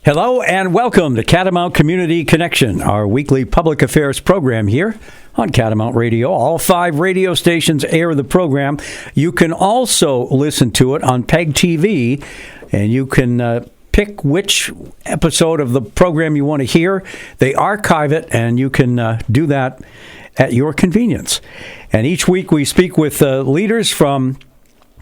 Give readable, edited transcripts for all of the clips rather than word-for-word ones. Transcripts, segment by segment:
Hello and welcome to Catamount Community Connection, our weekly public affairs program here on Catamount Radio. All 5 radio stations air the program. You can also listen to it on PEG TV, and you can pick which episode of the program you want to hear. They archive it, and you can do that at your convenience. And each week we speak with leaders from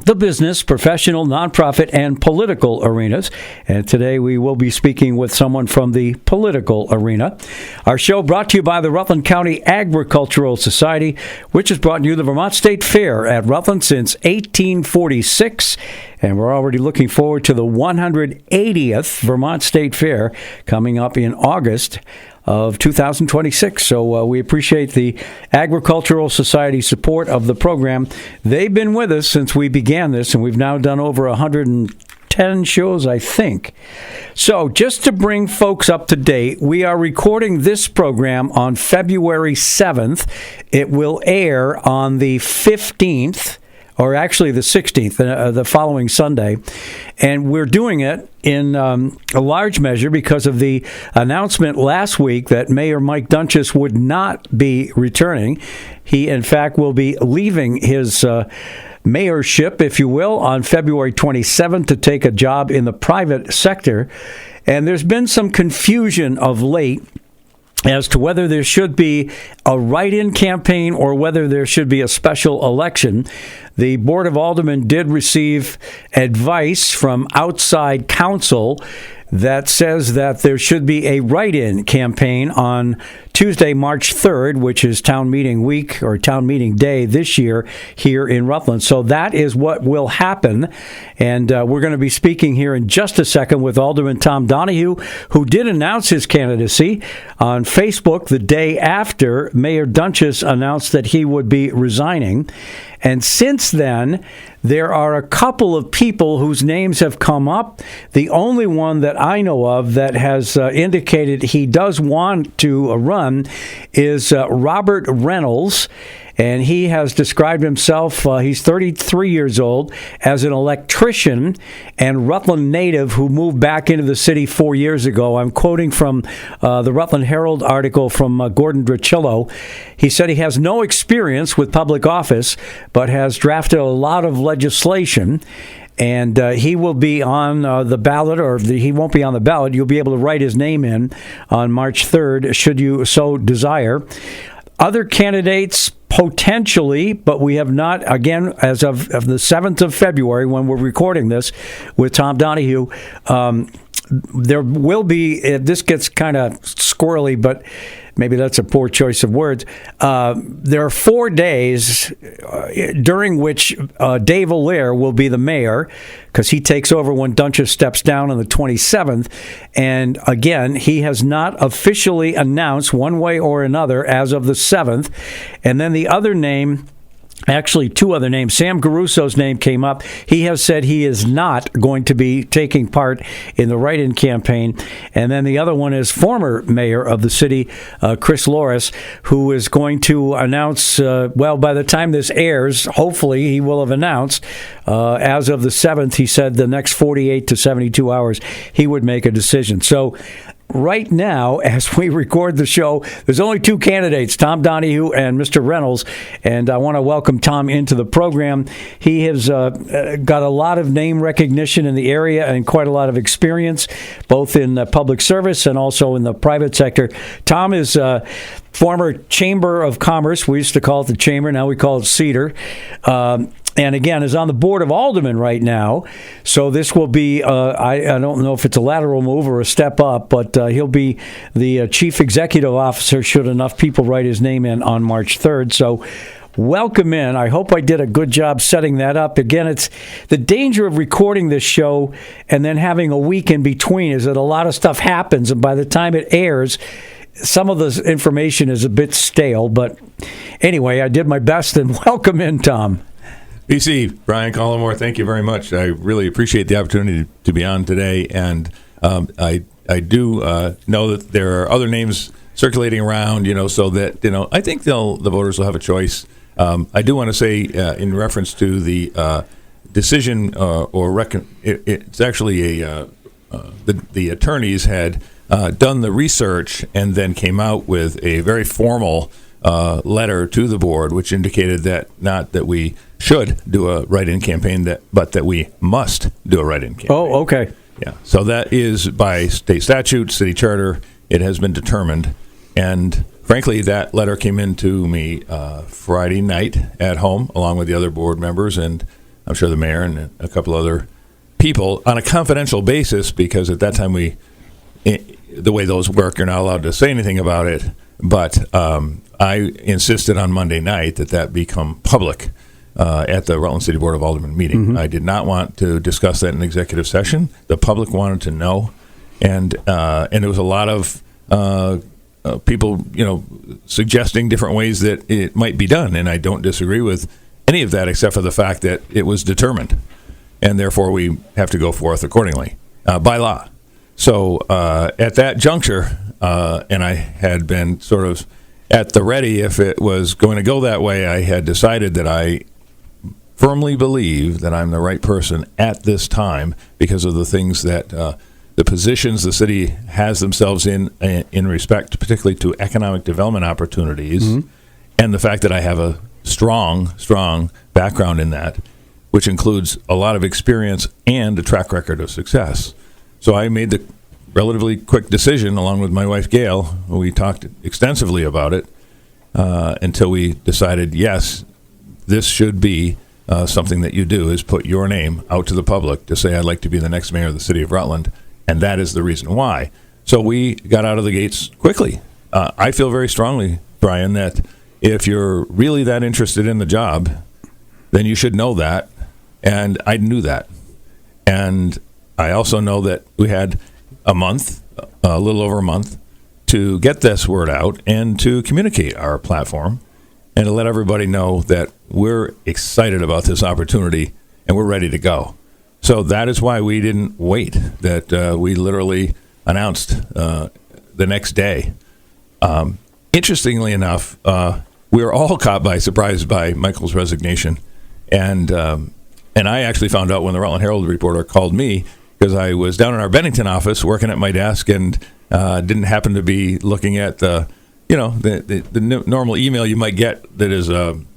the business, professional, nonprofit, and political arenas. And today we will be speaking with someone from the political arena. Our show brought to you by the Rutland County Agricultural Society, which has brought you the Vermont State Fair at Rutland since 1846. And we're already looking forward to the 180th Vermont State Fair coming up in August of 2026. So we appreciate the Agricultural Society support of the program. They've been with us since we began this, and we've now done over 110 shows, I think. So just to bring folks up to date, we are recording this program on February 7th. It will air on the 15th, or actually the 16th, the following Sunday. And we're doing it in a large measure because of the announcement last week that Mayor Mike Dunches would not be returning. He, in fact, will be leaving his mayorship, if you will, on February 27th to take a job in the private sector. And there's been some confusion of late as to whether there should be a write-in campaign or whether there should be a special election. The Board of Aldermen did receive advice from outside counsel that says that there should be a write-in campaign on Tuesday, March 3rd, which is town meeting week or town meeting day this year here in Rutland. So that is what will happen. And we're going to be speaking here in just a second with Alderman Tom Donahue, who did announce his candidacy on Facebook the day after Mayor Dunches announced that he would be resigning. And since then, there are a couple of people whose names have come up. The only one that I know of that has indicated he does want to run is Robert Reynolds. And he has described himself, he's 33 years old, as an electrician and Rutland native who moved back into the city 4 years ago. I'm quoting from the Rutland Herald article from Gordon Drachillo. He said he has no experience with public office, but has drafted a lot of legislation. And he will be on the ballot, or he won't be on the ballot. You'll be able to write his name in on March 3rd, should you so desire. Other candidates, potentially, but we have not, again, as of the 7th of February, when we're recording this with Tom Donahue, there will be, this gets kind of squirrely, but maybe that's a poor choice of words. There are 4 days during which Dave Allaire will be the mayor, because he takes over when Dunches steps down on the 27th. And again, he has not officially announced one way or another as of the 7th. And then the other name, actually 2 other names. Sam Garusso's name came up. He has said he is not going to be taking part in the write-in campaign. And then the other one is former mayor of the city, Chris Loris, who is going to announce, by the time this airs, hopefully he will have announced, as of the 7th, he said the next 48 to 72 hours, he would make a decision. So right now, as we record the show, there's only 2 candidates, Tom Donahue and Mr. Reynolds, and I want to welcome Tom into the program. He has got a lot of name recognition in the area and quite a lot of experience, both in public service and also in the private sector. Tom is former Chamber of Commerce. We used to call it the Chamber. Now we call it Cedar. And again, is on the Board of Aldermen right now. So this will be, I don't know if it's a lateral move or a step up, but he'll be the chief executive officer should enough people write his name in on March 3rd. So welcome in. I hope I did a good job setting that up. Again, it's the danger of recording this show and then having a week in between is that a lot of stuff happens, and by the time it airs, some of the information is a bit stale. But anyway, I did my best, and welcome in, Tom. PC, Brian Collamore, thank you very much. I really appreciate the opportunity to be on today, and I do know that there are other names circulating around, so that, I think the voters will have a choice. I do want to say, in reference to the decision, it's actually a the attorneys had done the research and then came out with a very formal letter to the board, which indicated that not that we should do a write-in campaign, but that we must do a write-in campaign. Oh, okay. Yeah. So that is by state statute, city charter. It has been determined, and frankly, that letter came into me Friday night at home, along with the other board members, and I'm sure the mayor and a couple other people on a confidential basis, because at that time the way those work, you're not allowed to say anything about it. But I insisted on Monday night that become public at the Rutland City Board of Aldermen meeting. Mm-hmm. I did not want to discuss that in executive session. The public wanted to know, and there was a lot of people, suggesting different ways that it might be done, and I don't disagree with any of that, except for the fact that it was determined, and therefore we have to go forth accordingly by law. So at that juncture, and I had been sort of at the ready if it was going to go that way, I had decided that I firmly believe that I'm the right person at this time because of the things that the positions the city has themselves in respect, particularly to economic development opportunities, mm-hmm. and the fact that I have a strong background in that, which includes a lot of experience and a track record of success. So I made the relatively quick decision, along with my wife, Gail. We talked extensively about it until we decided, yes, this should be something that you do, is put your name out to the public to say, I'd like to be the next mayor of the city of Rutland, and that is the reason why. So we got out of the gates quickly. I feel very strongly, Brian, that if you're really that interested in the job, then you should know that, and I knew that. And I also know that we had a little over a month, to get this word out and to communicate our platform and to let everybody know that we're excited about this opportunity and we're ready to go. So that is why we didn't wait, that we literally announced the next day. Interestingly enough, we were all caught by surprise by Michael's resignation. And I actually found out when the Rutland Herald reporter called me, because I was down in our Bennington office working at my desk and didn't happen to be looking at the normal email you might get that is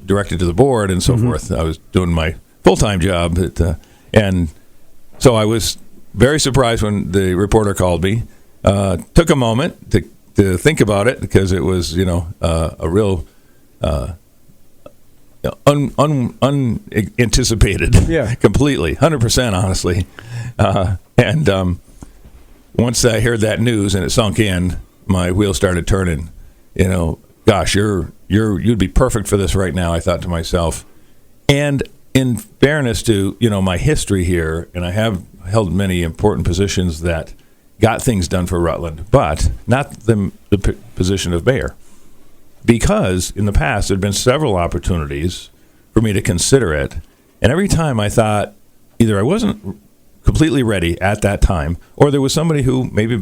directed to the board and so mm-hmm. forth. I was doing my full-time job, and so I was very surprised when the reporter called me. Took a moment to think about it, because it was a real unanticipated, completely, 100%, honestly. And once I heard that news and it sunk in, my wheels started turning. Gosh, you'd be perfect for this right now, I thought to myself. And in fairness to my history here, and I have held many important positions that got things done for Rutland, but not the position of mayor. Because in the past, there had been several opportunities for me to consider it. And every time I thought either I wasn't completely ready at that time, or there was somebody who maybe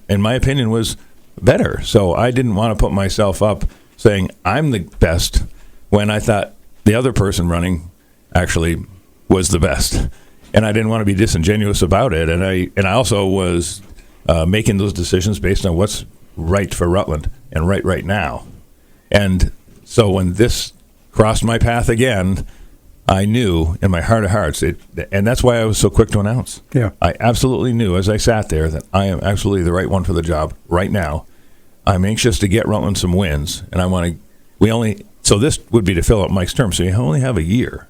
in my opinion, was better. So I didn't want to put myself up saying I'm the best when I thought the other person running actually was the best. And I didn't want to be disingenuous about it. And I also was making those decisions based on what's right for Rutland and right now. And so when this crossed my path again, I knew in my heart of hearts, and that's why I was so quick to announce. Yeah, I absolutely knew as I sat there that I am absolutely the right one for the job right now. I'm anxious to get Rutland some wins, and so this would be to fill up Mike's term, so you only have a year.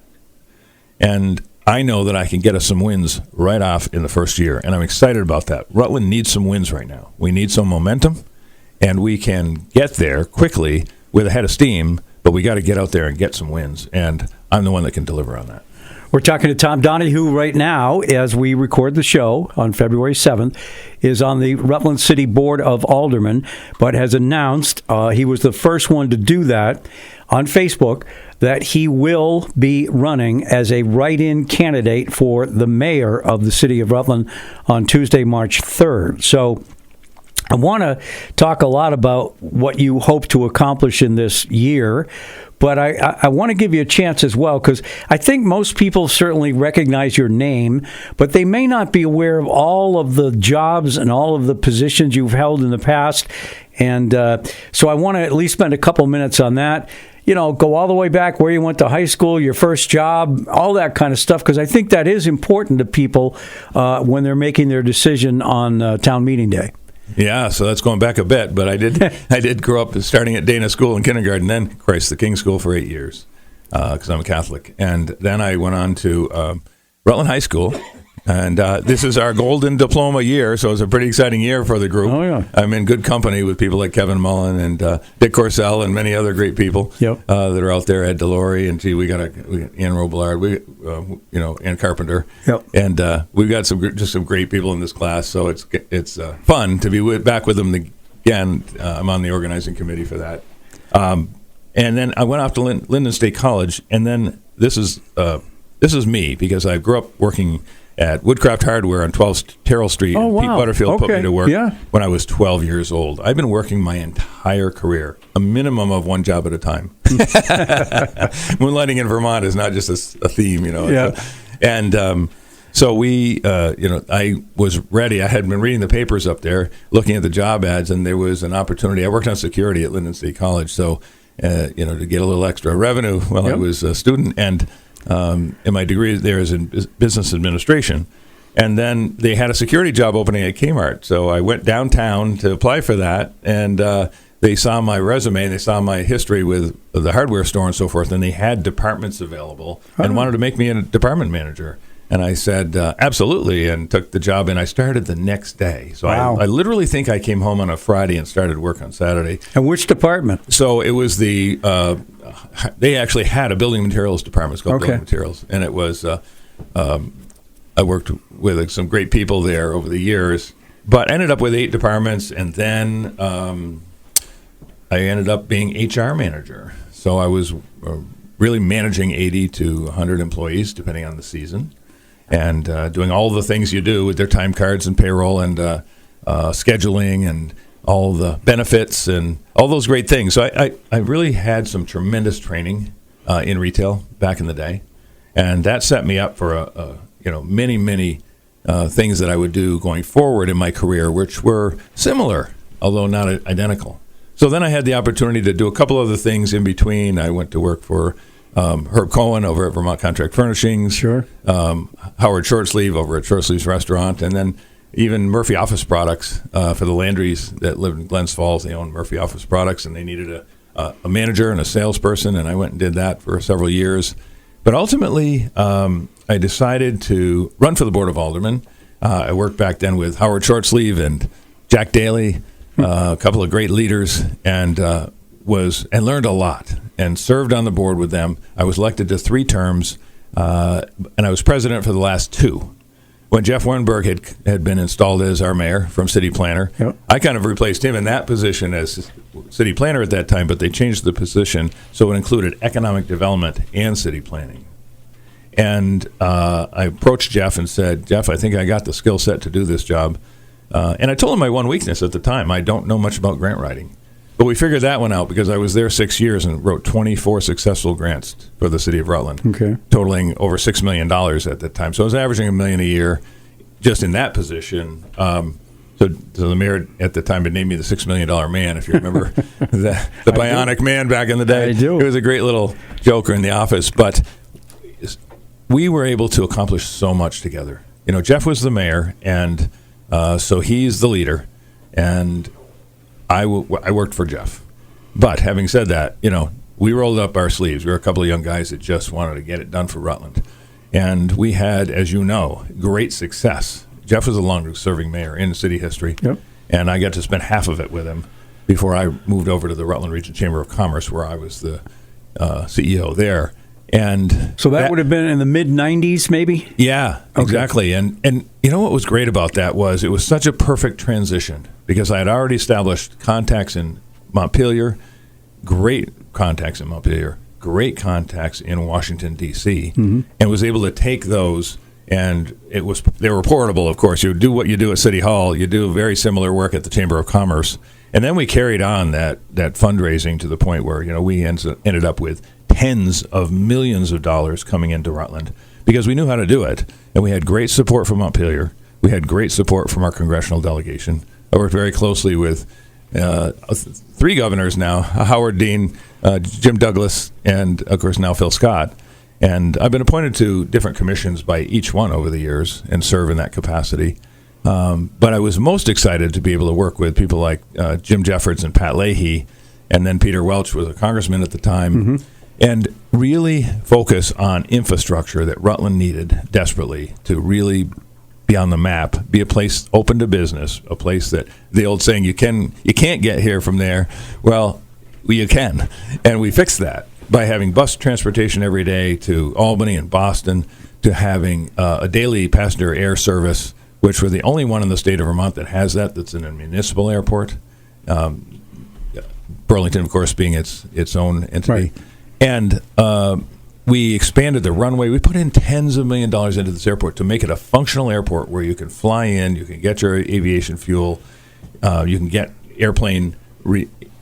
And I know that I can get us some wins right off in the first year, and I'm excited about that. Rutland needs some wins right now. We need some momentum, and we can get there quickly with a head of steam, but we got to get out there and get some wins, and I'm the one that can deliver on that. We're talking to Tom Donahue right now as we record the show on February 7th, is on the Rutland City Board of Aldermen, but has announced, he was the first one to do that on Facebook, that he will be running as a write-in candidate for the mayor of the city of Rutland on Tuesday, March 3rd. So I want to talk a lot about what you hope to accomplish in this year but I want to give you a chance as well, because I think most people certainly recognize your name, but they may not be aware of all of the jobs and all of the positions you've held in the past. And so I want to at least spend a couple minutes on that. Go all the way back where you went to high school, your first job, all that kind of stuff, because I think that is important to people when they're making their decision on town meeting day. Yeah, so that's going back a bit, but I did grow up starting at Dana School in kindergarten, then Christ the King School for 8 years, because I'm a Catholic. And then I went on to Rutland High School, and this is our golden diploma year, so it's a pretty exciting year for the group. Oh, yeah. I'm in good company with people like Kevin Mullen and Dick Corsell and many other great people that are out there. Ed Delory, and we got Ann Robillard, Ann Carpenter, and we've got some great people in this class. So it's fun to be back with them again. I'm on the organizing committee for that, and then I went off to Linden State College, and then this is me, because I grew up working at Woodcraft Hardware on 12 Terrell Street. Oh, wow. Pete Butterfield put me to work Yeah. when I was 12 years old. I've been working my entire career, a minimum of one job at a time. Moonlighting in Vermont is not just a theme, Yeah. And so I was ready. I had been reading the papers up there, looking at the job ads, and there was an opportunity. I worked on security at Linden State College, so to get a little extra revenue while I was a student, and my degree there is in business administration. And then they had a security job opening at Kmart. So I went downtown to apply for that, and they saw my resume, and they saw my history with the hardware store and so forth, and they had departments available and wanted to make me a department manager. And I said, absolutely, and took the job, and I started the next day. So Wow. I literally think I came home on a Friday and started work on Saturday. And which department? So it was they actually had a building materials department. It's called Building Materials. And it was, I worked with some great people there over the years, but ended up with 8 departments, and then I ended up being HR manager. So I was really managing 80 to 100 employees, depending on the season, and doing all the things you do with their time cards and payroll and scheduling and all the benefits and all those great things. So I really had some tremendous training in retail back in the day, and that set me up for many things that I would do going forward in my career, which were similar, although not identical. So then I had the opportunity to do a couple other things in between. I went to work for Herb Cohen over at Vermont Contract Furnishings, Sure. Howard Shortsleeve over at Shortsleeve's Restaurant, and then even Murphy Office Products for the Landrys that lived in Glens Falls. They owned Murphy Office Products, and they needed a manager and a salesperson, and I went and did that for several years. But ultimately, I decided to run for the Board of Aldermen. I worked back then with Howard Shortsleeve and Jack Daly, a couple of great leaders, and learned a lot and served on the board with them. I was elected to 3 terms, and I was president for the last 2. When Jeff Wernberg had been installed as our mayor from city planner, I kind of replaced him in that position as city planner at that time, but they changed the position so it included economic development and city planning. And I approached Jeff and said, Jeff, I think I got the skill set to do this job. And I told him my one weakness at the time. I don't know much about grant writing. But we figured that one out because I was there 6 years and wrote 24 successful grants for the city of Rutland, totaling over $6 million at that time. So I was averaging $1 million a year just in that position. So the mayor at the time had named me the $6 million man, if you remember the Bionic Man back in the day. I do. It was a great little joker in the office. But we were able to accomplish so much together. Jeff was the mayor, and so he's the leader, and I worked for Jeff. But having said that, we rolled up our sleeves. We were a couple of young guys that just wanted to get it done for Rutland. And we had, as you know, great success. Jeff was the longest-serving mayor in city history, and I got to spend half of it with him before I moved over to the Rutland Region Chamber of Commerce, where I was the CEO there. And so that would have been in the mid-'90s, maybe? Yeah, exactly. And what was great about that was it was such a perfect transition because I had already established contacts in Montpelier, great contacts in Montpelier, great contacts in Washington, D.C., and was able to take those, and they were portable, of course. You do what you do at City Hall. You do very similar work at the Chamber of Commerce. And then we carried on that fundraising to the point where, we ended up with tens of millions of dollars coming into Rutland because we knew how to do it. And we had great support from Montpelier. We had great support from our congressional delegation. I worked very closely with 3 governors now, Howard Dean, Jim Douglas, and, of course, now Phil Scott. And I've been appointed to different commissions by each one over the years and serve in that capacity. But I was most excited to be able to work with people like Jim Jeffords and Pat Leahy, and then Peter Welch was a congressman at the time, and really focus on infrastructure that Rutland needed desperately to really be on the map, be a place open to business, a place that the old saying, you can't get here from there. Well, you can. And we fixed that by having bus transportation every day to Albany and Boston, to having a daily passenger air service, which we're the only one in the state of Vermont that has that, that's in a municipal airport. Burlington, of course, being its own entity. Right. And we expanded the runway. We put in tens of $millions into this airport to make it a functional airport where you can fly in, you can get your aviation fuel, you can get airplane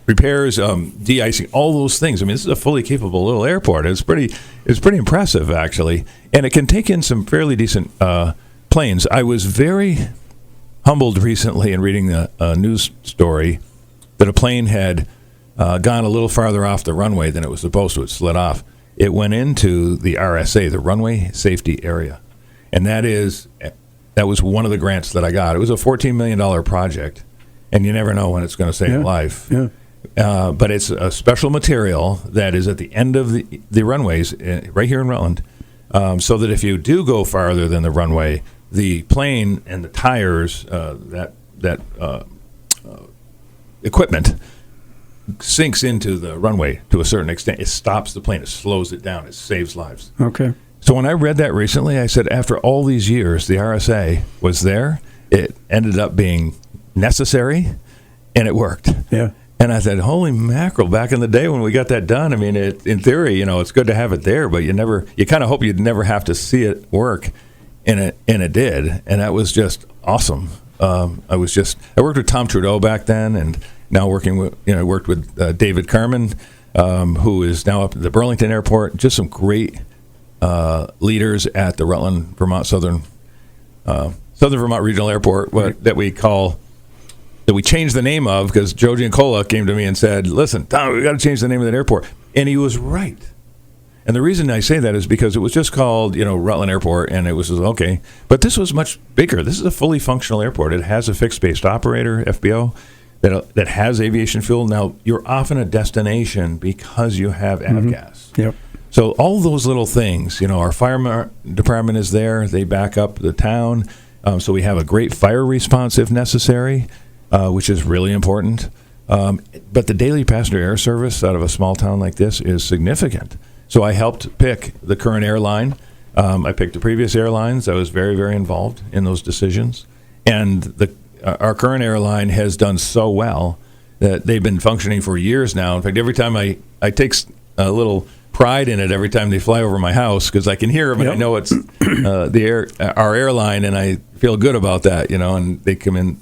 repairs, de-icing, all those things. I mean, this is a fully capable little airport. It's pretty impressive, actually. And it can take in some fairly decent planes. I was very humbled recently in reading a news story that a plane had gone a little farther off the runway than it was supposed to. It slid off. It went into the RSA, the Runway Safety Area. And that was one of the grants that I got. It was a $14 million project, and you never know when it's going to save life. Yeah. But it's a special material that is at the end of the runways right here in Rutland, so that if you do go farther than the runway, the plane and the tires, that equipment sinks into the runway to a certain extent. It stops the plane. It slows it down. It saves lives. Okay. So when I read that recently, I said, after all these years, the RSA was there. It ended up being necessary, and it worked. Yeah. And I said, holy mackerel, back in the day when we got that done, I mean, in theory, it's good to have it there, but you kind of hope you'd never have to see it work, and it did. And that was just awesome. I worked with Tom Trudeau back then, and now worked with David Carman, who is now up at the Burlington Airport. Just some great leaders at the Rutland, Vermont, Southern Vermont Regional Airport, that we changed the name of, because Joe Giancola came to me and said, listen, Tom, we've got to change the name of that airport. And he was right. And the reason I say that is because it was just called, Rutland Airport, and it was okay. But this was much bigger. This is a fully functional airport. It has a fixed-based operator, FBO, that has aviation fuel. Now, you're often a destination because you have avgas. Yep. So all those little things, our fire department is there. They back up the town. So we have a great fire response if necessary, which is really important. But the daily passenger air service out of a small town like this is significant. So I helped pick the current airline. I picked the previous airlines. I was very, very involved in those decisions. And our current airline has done so well that they've been functioning for years now. In fact, every time I take a little pride in it every time they fly over my house, because I can hear them and I know it's our airline, and I feel good about that, and they come in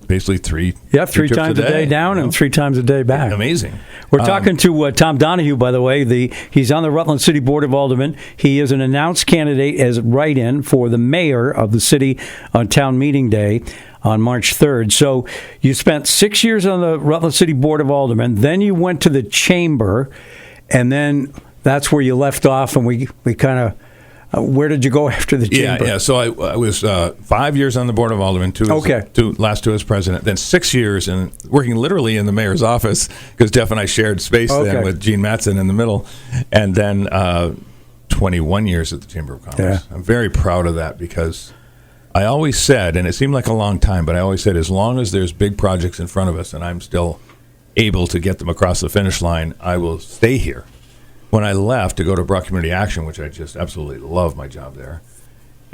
basically three times a day down and 3 times a day back. Amazing. We're talking to Tom Donahue, by the way. He's on the Rutland City Board of Aldermen. He is an announced candidate as write-in for the mayor of the city on town meeting day on March 3rd. So you spent 6 years on the Rutland City Board of Aldermen. Then you went to the chamber, and then that's where you left off, and we kind of... where did you go after the chamber? Yeah. So I was 5 years on the Board of Aldermen, last 2 as president, then 6 years working literally in the mayor's office, because Jeff and I shared space then with Gene Mattson in the middle, and then 21 years at the Chamber of Commerce. Yeah. I'm very proud of that, because I always said, and it seemed like a long time, but I always said, as long as there's big projects in front of us and I'm still able to get them across the finish line, I will stay here. When I left to go to Brock Community Action, which I just absolutely love my job there,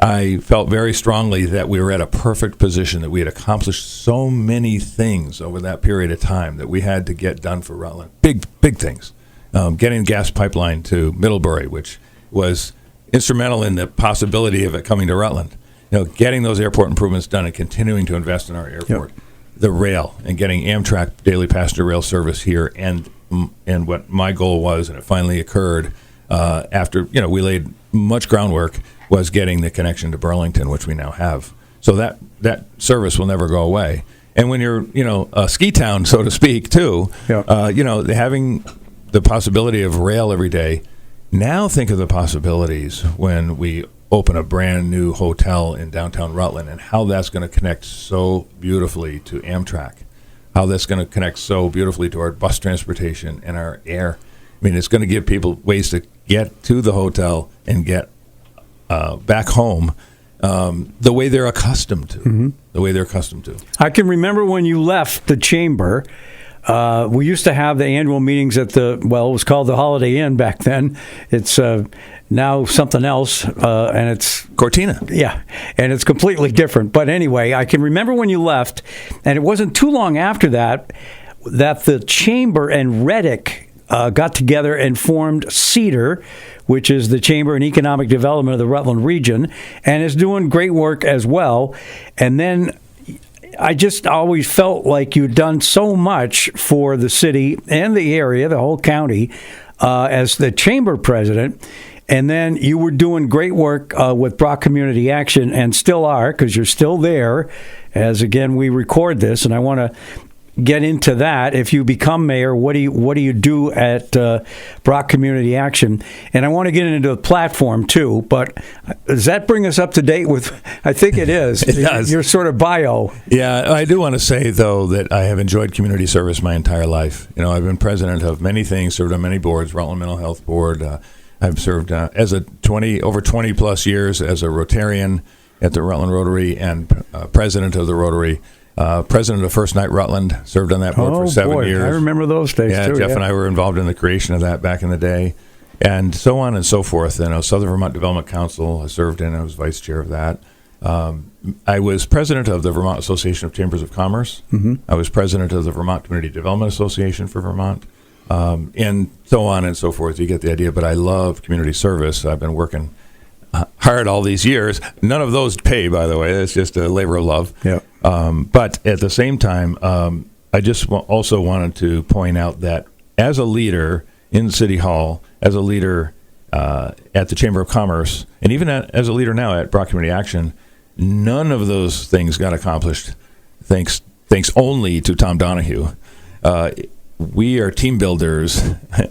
I felt very strongly that we were at a perfect position, that we had accomplished so many things over that period of time that we had to get done for Rutland. Big things. Getting gas pipeline to Middlebury, which was instrumental in the possibility of it coming to Rutland. Getting those airport improvements done and continuing to invest in our airport. the rail and getting Amtrak daily passenger rail service here, and what my goal was, and it finally occurred after we laid much groundwork, was getting the connection to Burlington, which we now have. So that service will never go away. And when you're a ski town, so to speak, too, having the possibility of rail every day. Now think of the possibilities when we open a brand new hotel in downtown Rutland, and how that's going to connect so beautifully to Amtrak, how that's going to connect so beautifully to our bus transportation and our air. I mean, it's going to give people ways to get to the hotel and get back home the way they're accustomed to. Mm-hmm. The way they're accustomed to. I can remember when you left the chamber. We used to have the annual meetings at it was called the Holiday Inn back then. It's now something else, and it's Cortina. Yeah, and it's completely different. But anyway, I can remember when you left, and it wasn't too long after that the chamber and Reddick got together and formed CEDAR, which is the Chamber and Economic Development of the Rutland region, and is doing great work as well. And then I just always felt like you'd done so much for the city and the area, the whole county, as the chamber president. And then you were doing great work with Brock Community Action, and still are, because you're still there, as, again, we record this. And I want to get into that. If you become mayor, what do you do at Brock Community Action? And I want to get into the platform too, but does that bring us up to date with, I think it is, it does. Your sort of bio? Yeah, I do want to say, though, that I have enjoyed community service my entire life. I've been president of many things, served on many boards, Rutland Mental Health Board. I've served over 20 plus years as a Rotarian at the Rutland Rotary, and president of the Rotary. President of First Night Rutland, served on that board for 7 years. I remember those days, too. Jeff and I were involved in the creation of that back in the day, and so on and so forth. Southern Vermont Development Council, I served in. I was vice chair of that. I was president of the Vermont Association of Chambers of Commerce. Mm-hmm. I was president of the Vermont Community Development Association for Vermont, and so on and so forth. You get the idea, but I love community service. I've been working hard all these years. None of those pay, by the way. It's just a labor of love. Yeah. But at the same time, I just also wanted to point out that as a leader in City Hall, as a leader at the Chamber of Commerce, and even as a leader now at Brock Community Action, none of those things got accomplished thanks only to Tom Donahue. We are team builders,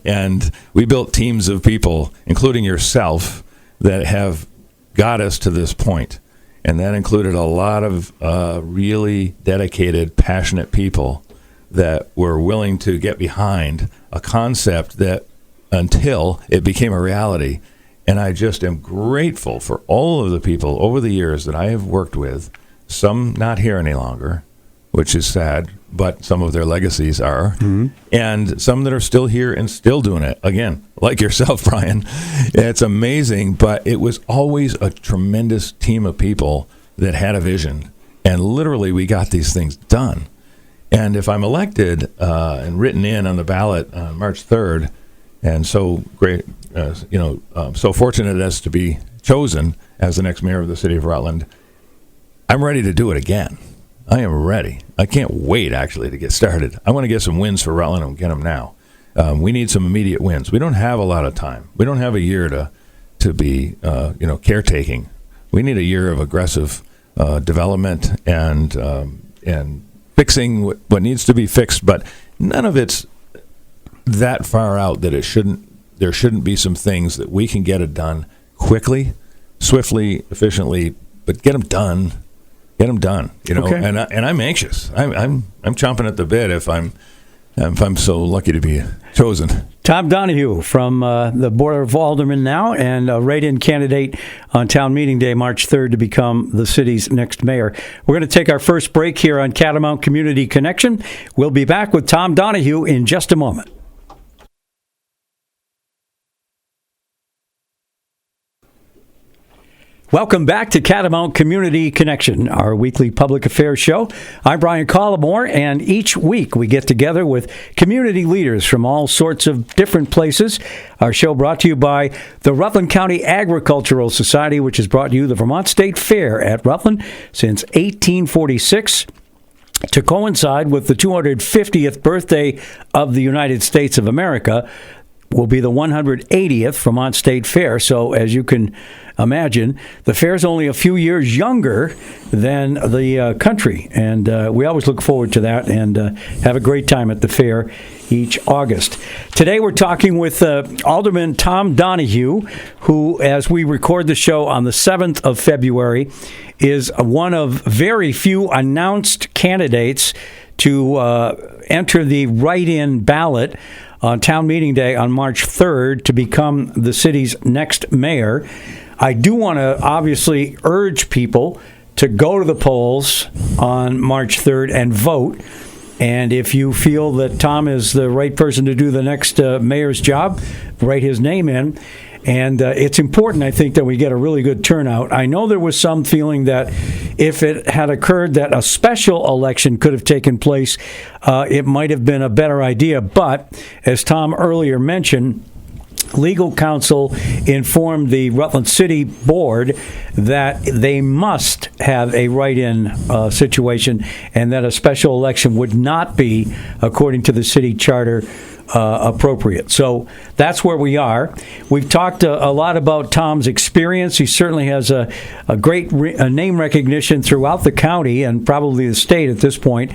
and we built teams of people, including yourself, that have got us to this point. And that included a lot of really dedicated, passionate people that were willing to get behind a concept that until it became a reality. And I just am grateful for all of the people over the years that I have worked with, some not here any longer, which is sad, but some of their legacies are, mm-hmm. and some that are still here and still doing it. Again, like yourself, Brian. It's amazing, but it was always a tremendous team of people that had a vision, and literally we got these things done. And if I'm elected and written in on the ballot on March 3rd, and so great, so fortunate as to be chosen as the next mayor of the city of Rutland, I'm ready to do it again. I am ready. I can't wait, actually, to get started. I want to get some wins for Rutland and get them now. We need some immediate wins. We don't have a lot of time. We don't have a year to be, caretaking. We need a year of aggressive development and fixing what needs to be fixed. But none of it's that far out that there shouldn't be some things that we can get it done quickly, swiftly, efficiently, but get them done. Get them done, okay. And I'm anxious. I'm chomping at the bit if I'm so lucky to be chosen. Tom Donahue from the Board of Aldermen now, and a write-in candidate on town meeting day, March 3rd, to become the city's next mayor. We're going to take our first break here on Catamount Community Connection. We'll be back with Tom Donahue in just a moment. Welcome back to Catamount Community Connection, our weekly public affairs show. I'm Brian Collamore, and each week we get together with community leaders from all sorts of different places. Our show brought to you by the Rutland County Agricultural Society, which has brought you the Vermont State Fair at Rutland since 1846. to coincide with the 250th birthday of the United States of America, will be the 180th Vermont State Fair. So as you can imagine, the fair is only a few years younger than the country. And we always look forward to that and have a great time at the fair each August. Today we're talking with Alderman Tom Donahue, who, as we record the show on the 7th of February, is one of very few announced candidates to enter the write-in ballot on town meeting day on March 3rd to become the city's next mayor. I do want to obviously urge people to go to the polls on March 3rd and vote. And if you feel that Tom is the right person to do the next mayor's job, write his name in. And it's important, I think, that we get a really good turnout. I know there was some feeling that if it had occurred that a special election could have taken place, it might have been a better idea. But as Tom earlier mentioned, legal counsel informed the Rutland City Board that they must have a write-in situation and that a special election would not be, according to the city charter, appropriate. So that's where we are. We've talked a lot about Tom's experience. He certainly has a great name recognition throughout the county and probably the state at this point.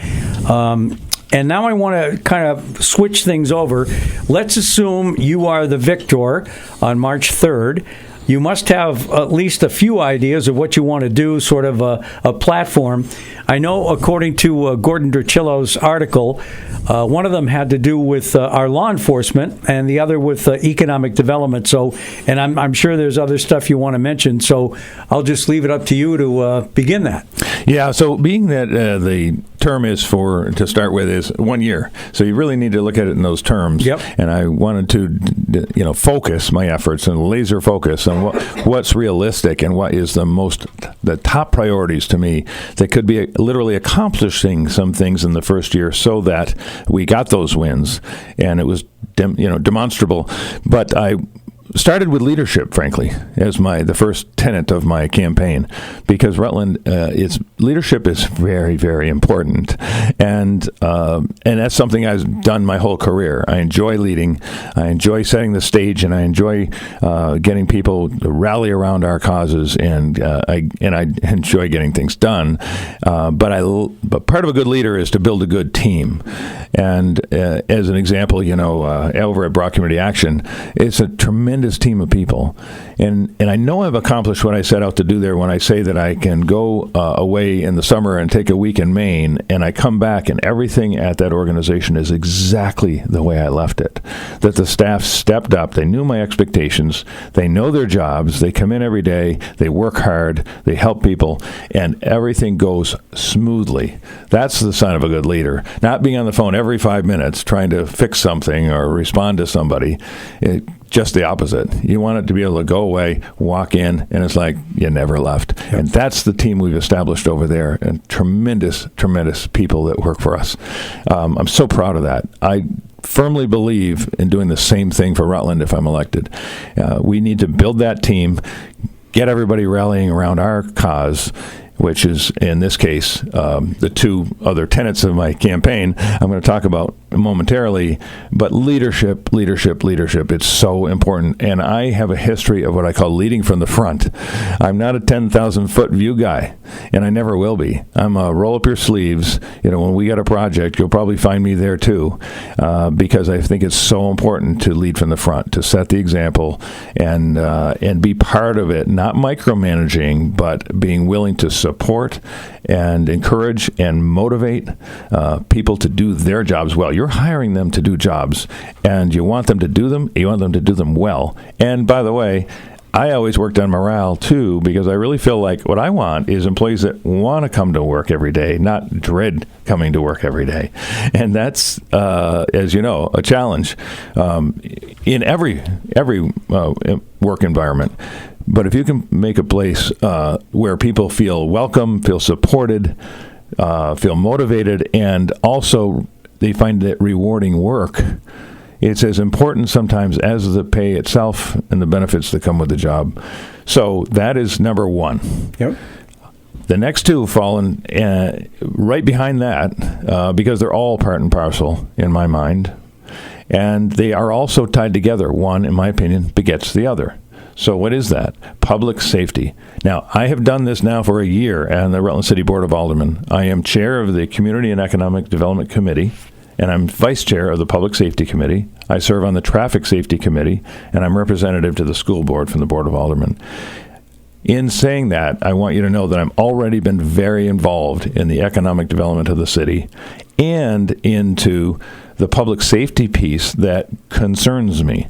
And now I want to kind of switch things over. Let's assume you are the victor on March 3rd. You must have at least a few ideas of what you want to do, sort of a platform. I know, according to Gordon Dricillo's article, one of them had to do with our law enforcement and the other with economic development. So, and I'm sure there's other stuff you want to mention. So I'll just leave it up to you to begin that. Yeah, so being that the term is to start with is 1 year, so you really need to look at it in those terms. Yep. And I wanted to, focus my efforts and laser focus on what's realistic and what is the top priorities to me that could be literally accomplishing some things in the first year, so that we got those wins and it was demonstrable. But I started with leadership, frankly, as the first tenet of my campaign, because Rutland, its leadership is very, very important, and that's something I've done my whole career. I enjoy leading, I enjoy setting the stage, and I enjoy getting people to rally around our causes, and I enjoy getting things done. But part of a good leader is to build a good team, and as an example, over at Brock Community Action, it's a tremendous team of people, and I know I've accomplished what I set out to do there when I say that I can go away in the summer and take a week in Maine, and I come back and everything at that organization is exactly the way I left it. That the staff stepped up, they knew my expectations, they know their jobs, they come in every day, they work hard, they help people, and everything goes smoothly. That's the sign of a good leader. Not being on the phone every 5 minutes trying to fix something or respond to somebody. Just the opposite. You want it to be able to go away, walk in, and it's like you never left. Yep. And that's the team we've established over there, and tremendous, tremendous people that work for us. I'm so proud of that. I firmly believe in doing the same thing for Rutland if I'm elected. We need to build that team, get everybody rallying around our cause, which is, in this case, the two other tenets of my campaign I'm going to talk about momentarily, but leadership, it's so important. And I have a history of what I call leading from the front. I'm not a 10,000-foot view guy, and I never will be. I'm a roll up your sleeves. When we got a project, you'll probably find me there too, because I think it's so important to lead from the front, to set the example and be part of it, not micromanaging, but being willing to support and encourage and motivate people to do their jobs well. You're hiring them to do jobs, and you want them to do them. You want them to do them well. And by the way, I always worked on morale, too, because I really feel like what I want is employees that want to come to work every day, not dread coming to work every day. And that's, as you know, a challenge in every work environment. But if you can make a place where people feel welcome, feel supported, feel motivated, and also they find it rewarding work, it's as important sometimes as the pay itself and the benefits that come with the job. So that is number one. Yep. The next two fall in, right behind that because they're all part and parcel in my mind. And they are also tied together. One, in my opinion, begets the other. So what is that? Public safety. Now, I have done this now for a year on the Rutland City Board of Aldermen. I am chair of the Community and Economic Development Committee, and I'm vice chair of the Public Safety Committee. I serve on the Traffic Safety Committee, and I'm representative to the school board from the Board of Aldermen. In saying that, I want you to know that I've already been very involved in the economic development of the city and into the public safety piece that concerns me.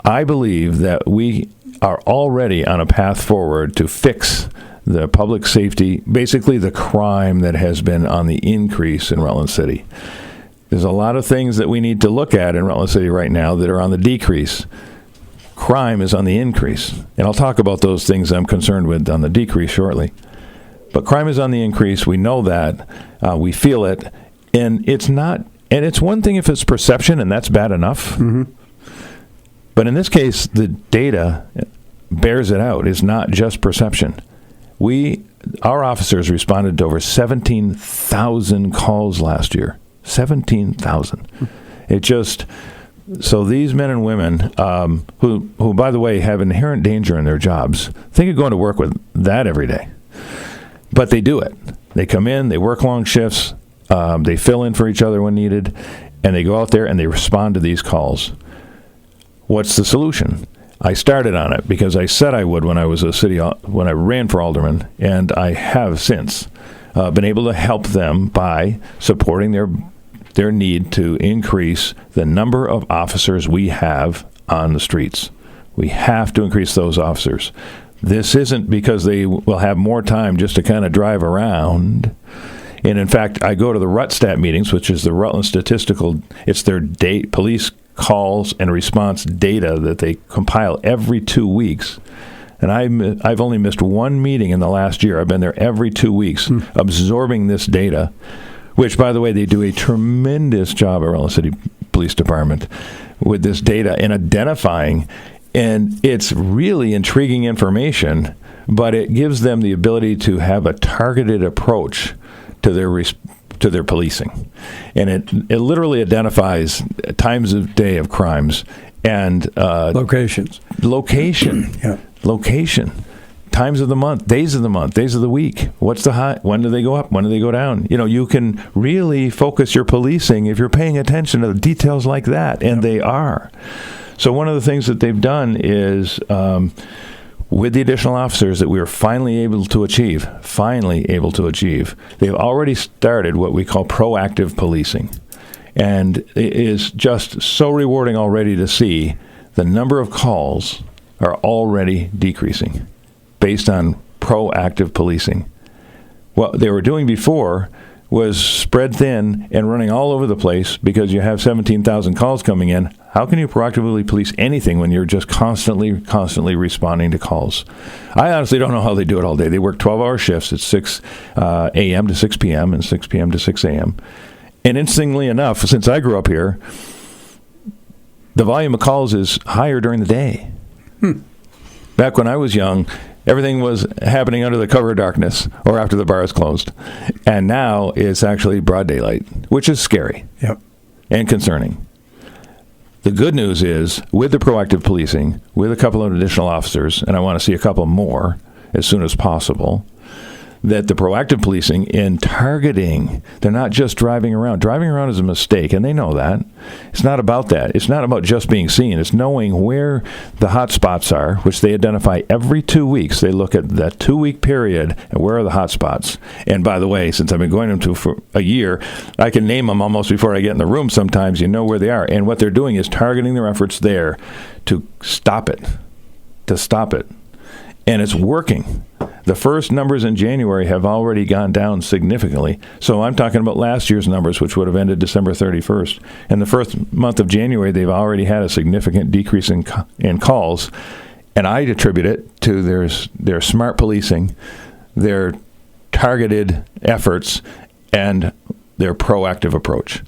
I believe that we are already on a path forward to fix the public safety, basically the crime that has been on the increase in Rutland City. There's a lot of things that we need to look at in Rutland City right now that are on the decrease. Crime is on the increase. And I'll talk about those things I'm concerned with on the decrease shortly. But crime is on the increase. We know that. We feel it. And it's not, and it's one thing if it's perception, and that's bad enough. Mm-hmm. But in this case, the data bears it out. It's not just perception. Our officers responded to over 17,000 calls last year. 17,000. It just... So these men and women who, by the way, have inherent danger in their jobs, think of going to work with that every day. But they do it. They come in, they work long shifts, they fill in for each other when needed, and they go out there and they respond to these calls. What's the solution? I started on it because I said I would when I was when I ran for alderman, and I have since been able to help them by supporting their need to increase the number of officers we have on the streets. We have to increase those officers. This isn't because they will have more time just to kind of drive around. And in fact, I go to the RutStat meetings, which is the Rutland Statistical, it's their police calls and response data that they compile every 2 weeks. And I've only missed one meeting in the last year. I've been there every 2 weeks absorbing this data, which, by the way, they do a tremendous job at Rutland City Police Department with this data and identifying. And it's really intriguing information, but it gives them the ability to have a targeted approach to their policing. And it literally identifies times of day of crimes and location. Yeah. Location. Times of the month, days of the week. What's the high? When do they go up? When do they go down? You can really focus your policing if you're paying attention to the details like that, and they are. So one of the things that they've done is, with the additional officers that we were finally able to achieve, they've already started what we call proactive policing. And it is just so rewarding already to see the number of calls are already decreasing based on proactive policing. What they were doing before was spread thin and running all over the place because you have 17,000 calls coming in. How can you proactively police anything when you're just constantly responding to calls? I honestly don't know how they do it all day. They work 12-hour shifts at 6 a.m. to 6 p.m. and 6 p.m. to 6 a.m. And interestingly enough, since I grew up here, the volume of calls is higher during the day. Back when I was young, everything was happening under the cover of darkness or after the bars closed. And now it's actually broad daylight, which is scary and concerning. The good news is, with the proactive policing, with a couple of additional officers, and I want to see a couple more as soon as possible, that the proactive policing in targeting, they're not just driving around. Driving around is a mistake, and they know that. It's not about that. It's not about just being seen. It's knowing where the hot spots are, which they identify every 2 weeks. They look at that 2-week period, and where are the hot spots? And by the way, since I've been going to for a year, I can name them almost before I get in the room sometimes. You know where they are. And what they're doing is targeting their efforts there to stop it. And it's working. The first numbers in January have already gone down significantly. So I'm talking about last year's numbers, which would have ended December 31st. And the first month of January, they've already had a significant decrease in calls. And I attribute it to their smart policing, their targeted efforts, and their proactive approach.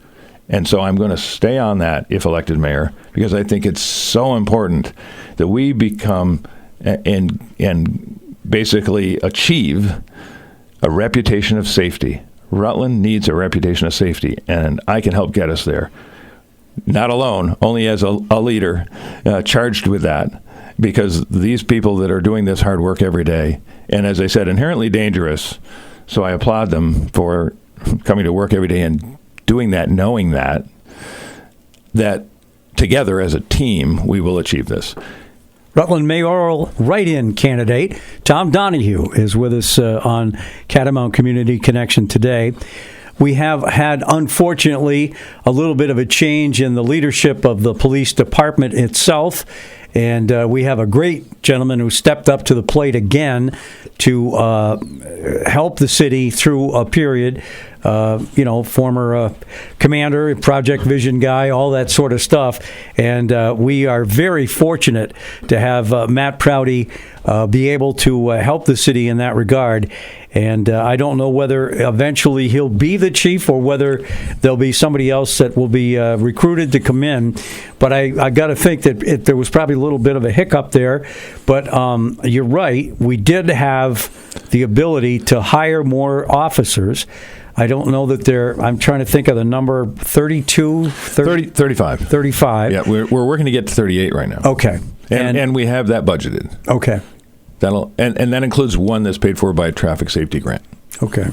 And so I'm going to stay on that if elected mayor, because I think it's so important that we become and basically achieve a reputation of safety. Rutland needs a reputation of safety, and I can help get us there. Not alone, only as a leader charged with that, because these people that are doing this hard work every day, and as I said, inherently dangerous, so I applaud them for coming to work every day and doing that, knowing that together as a team, we will achieve this. Rutland mayoral write-in candidate Tom Donahue is with us on Catamount Community Connection today. We have had, unfortunately, a little bit of a change in the leadership of the police department itself, and we have a great gentleman who stepped up to the plate again to help the city through a period. Former commander, Project Vision guy, all that sort of stuff. And we are very fortunate to have Matt Prouty be able to help the city in that regard. And I don't know whether eventually he'll be the chief or whether there'll be somebody else that will be recruited to come in. But I got to think that there was probably a little bit of a hiccup there. But you're right. We did have the ability to hire more officers. I don't know that I'm trying to think of the number, 35. 35. Yeah, we're working to get to 38 right now. Okay. And we have that budgeted. Okay. And that includes one that's paid for by a traffic safety grant. Okay.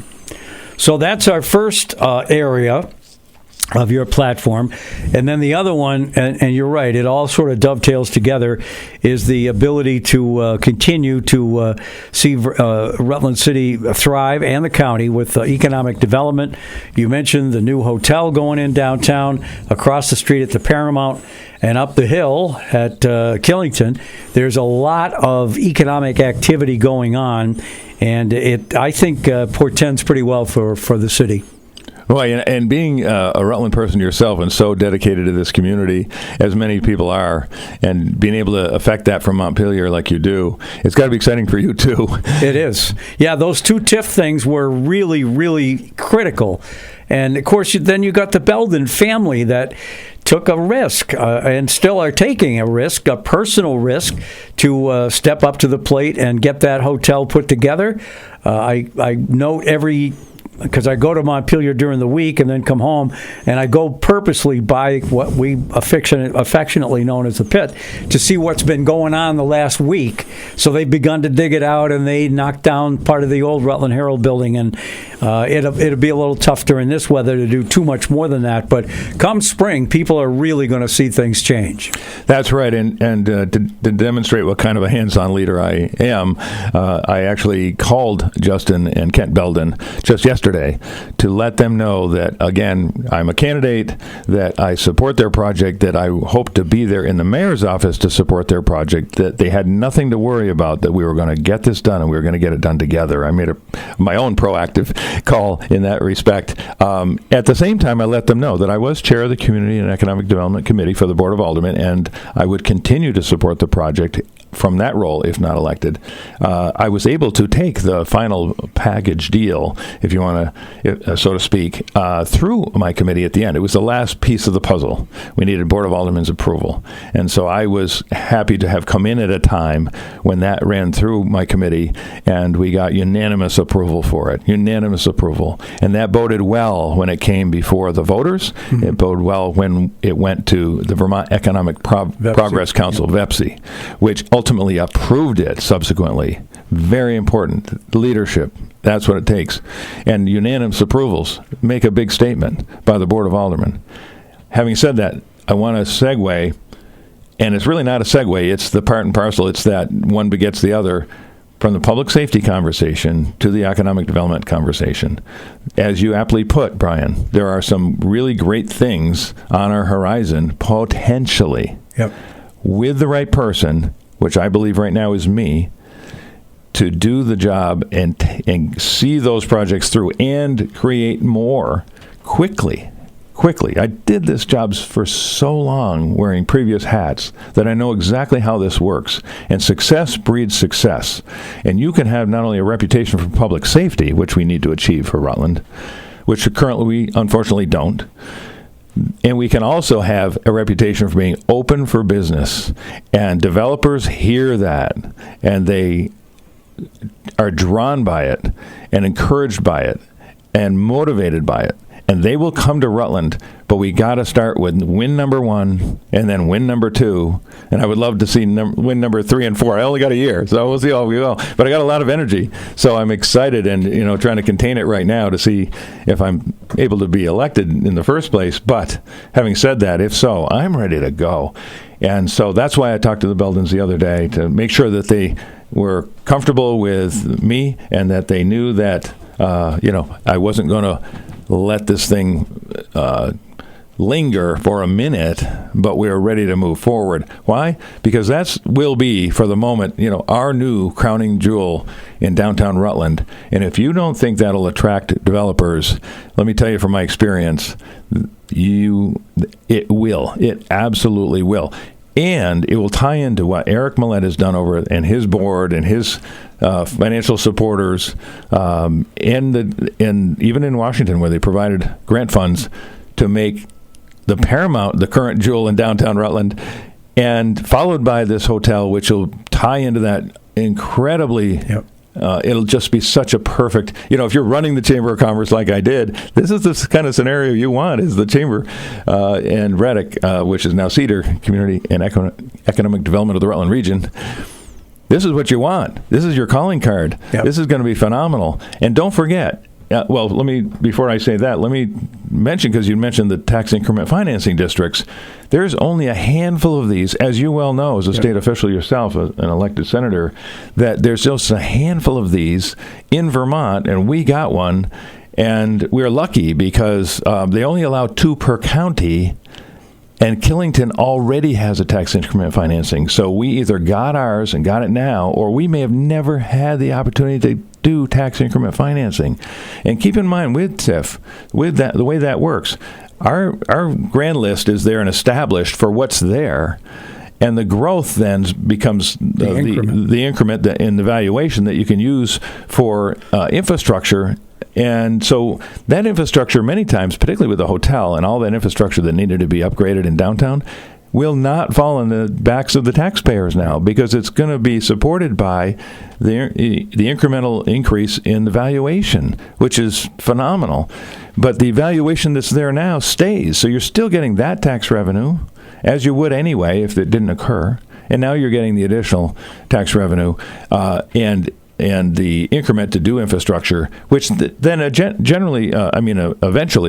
So that's our first area of your platform. And then the other one, and you're right, it all sort of dovetails together, is the ability to continue to see Rutland City thrive and the county with economic development. You mentioned the new hotel going in downtown, across the street at the Paramount, and up the hill at Killington. There's a lot of economic activity going on, and it, I think, portends pretty well for the city. Well, and being a Rutland person yourself and so dedicated to this community, as many people are, and being able to affect that from Montpelier like you do, it's got to be exciting for you, too. It is. Yeah, those two TIF things were really, really critical. And, of course, then you got the Belden family that took a risk and still are taking a risk, a personal risk, to step up to the plate and get that hotel put together. I note because I go to Montpelier during the week and then come home, and I go purposely by what we affectionately known as the pit to see what's been going on the last week. So they've begun to dig it out, and they knocked down part of the old Rutland Herald building, and it'll be a little tough during this weather to do too much more than that. But come spring, people are really going to see things change. That's right, and to demonstrate what kind of a hands-on leader I am, I actually called Justin and Kent Belden just yesterday to let them know that, again, I'm a candidate, that I support their project, that I hope to be there in the mayor's office to support their project, that they had nothing to worry about, that we were going to get this done and we were going to get it done together. I made my own proactive call in that respect. At the same time, I let them know that I was chair of the Community and Economic Development Committee for the Board of Aldermen, and I would continue to support the project from that role, if not elected. I was able to take the final package deal, if you want to, so to speak, through my committee at the end. It was the last piece of the puzzle. We needed Board of Aldermen's approval. And so I was happy to have come in at a time when that ran through my committee, and we got unanimous approval for it. Unanimous approval. And that boded well when it came before the voters. Mm-hmm. It boded well when it went to the Vermont Economic Progress Council, VEPSI, which ultimately approved it subsequently. Very important. Leadership. That's what it takes. And unanimous approvals make a big statement by the Board of Aldermen. Having said that, I want to segue, and it's really not a segue, it's the part and parcel, it's that one begets the other, from the public safety conversation to the economic development conversation. As you aptly put, Brian, there are some really great things on our horizon, potentially. Yep. With the right person, which I believe right now is me, to do the job and see those projects through and create more quickly. I did this job for so long wearing previous hats that I know exactly how this works. And success breeds success. And you can have not only a reputation for public safety, which we need to achieve for Rutland, which currently we unfortunately don't, and we can also have a reputation for being open for business. And developers hear that, and they are drawn by it and encouraged by it and motivated by it. And they will come to Rutland, but we got to start with win number 1 and then win number 2. And I would love to see win number 3 and 4. I only got a year, so we'll see how we go. But I got a lot of energy, so I'm excited and trying to contain it right now to see if I'm able to be elected in the first place. But having said that, if so, I'm ready to go. And so that's why I talked to the Beldens the other day to make sure that they were comfortable with me and that they knew that I wasn't going to let this thing linger for a minute, but we are ready to move forward. Why? Because that will be, for the moment, our new crowning jewel in downtown Rutland. And if you don't think that'll attract developers, let me tell you from my experience, it will. It absolutely will. And it will tie into what Eric Millett has done over and his board and his financial supporters, and even in Washington, where they provided grant funds to make the Paramount the current jewel in downtown Rutland, and followed by this hotel, which will tie into that incredibly. Yep. It'll just be such a perfect, if you're running the Chamber of Commerce like I did, this is the kind of scenario you want, is the Chamber and Reddick, which is now Cedar Community and Economic Development of the Rutland region. This is what you want. This is your calling card. Yep. This is going to be phenomenal. And don't forget, before I say that, let me mention, because you mentioned the tax increment financing districts, there's only a handful of these, as you well know as a state official yourself, an elected senator, that there's just a handful of these in Vermont, and we got one, and we're lucky because they only allow 2 per county, and Killington already has a tax increment financing. So we either got ours and got it now, or we may have never had the opportunity to do tax increment financing. And keep in mind with TIF, with that, the way that works, our grand list is there and established for what's there, and the growth then becomes the increment in the valuation that you can use for infrastructure. And so that infrastructure, many times, particularly with the hotel and all that infrastructure that needed to be upgraded in downtown, will not fall on the backs of the taxpayers now, because it's going to be supported by the incremental increase in the valuation, which is phenomenal. But the valuation that's there now stays, so you're still getting that tax revenue, as you would anyway if it didn't occur. And now you're getting the additional tax revenue and the increment to do infrastructure, which then eventually,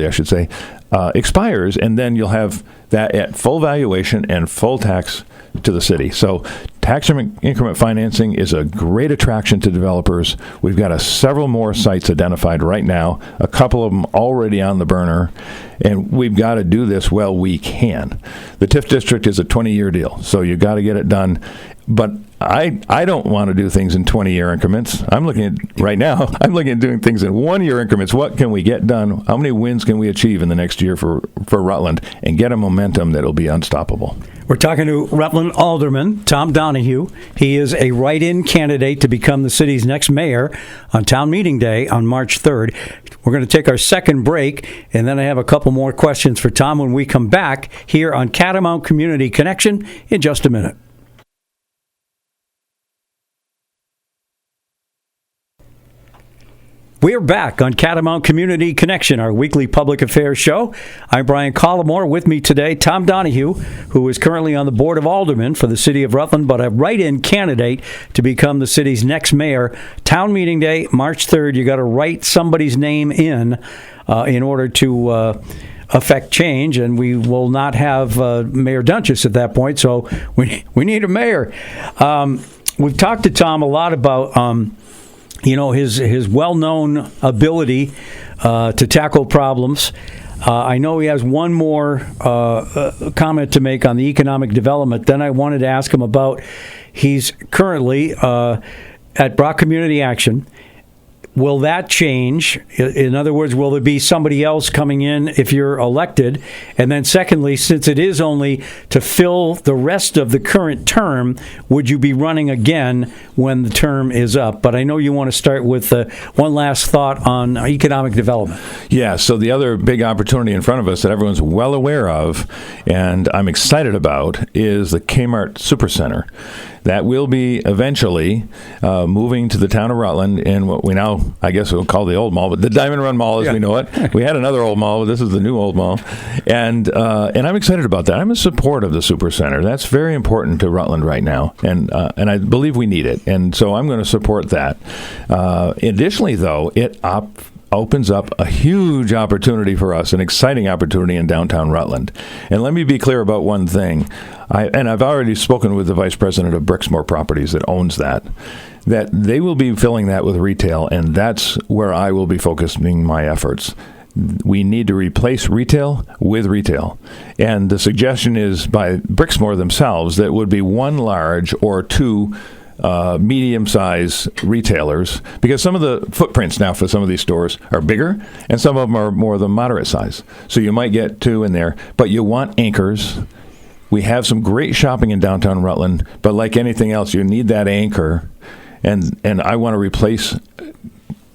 I should say, expires, and then you'll have that at full valuation and full tax to the city. So tax increment financing is a great attraction to developers. We've got several more sites identified right now, a couple of them already on the burner, and we've got to do this well we can. The TIF district is a 20-year deal, so you've got to get it done. But I don't want to do things in 20-year increments. I'm looking at doing things in 1-year increments. What can we get done? How many wins can we achieve in the next year for Rutland, and get a momentum that'll be unstoppable? We're talking to Rutland Alderman Tom Donahue. He is a write-in candidate to become the city's next mayor on town meeting day on March 3rd. We're going to take our second break, and then I have a couple more questions for Tom when we come back here on Catamount Community Connection in just a minute. We're back on Catamount Community Connection, our weekly public affairs show. I'm Brian Collamore. With me today, Tom Donahue, who is currently on the Board of Aldermen for the city of Rutland, but a write-in candidate to become the city's next mayor. Town meeting day, March 3rd. You got to write somebody's name in order to affect change, and we will not have Mayor Dunches at that point, so we need a mayor. We've talked to Tom a lot about his well-known ability to tackle problems. I know he has one more comment to make on the economic development. Then I wanted to ask him about, he's currently at Brock Community Action. Will that change? In other words, will there be somebody else coming in if you're elected? And then secondly, since it is only to fill the rest of the current term, would you be running again when the term is up? But I know you want to start with one last thought on economic development. Yeah, so the other big opportunity in front of us that everyone's well aware of and I'm excited about is the Kmart Supercenter. That will be eventually moving to the town of Rutland in what we now, I guess we'll call the old mall, but the Diamond Run Mall as we know it. We had another old mall, but this is the new old mall. And I'm excited about that. I'm in support of the Supercenter. That's very important to Rutland right now, and I believe we need it. And so I'm going to support that. Additionally, though, it opens up a huge opportunity for us, an exciting opportunity in downtown Rutland. And let me be clear about one thing. I've already spoken with the vice president of Brixmore Properties that owns that they will be filling that with retail, and that's where I will be focusing my efforts. We need to replace retail with retail. And the suggestion is by Brixmore themselves that it would be one large or two medium-sized retailers, because some of the footprints now for some of these stores are bigger, and some of them are more the moderate size. So you might get two in there, but you want anchors. We have some great shopping in downtown Rutland, but like anything else, you need that anchor. And I want to replace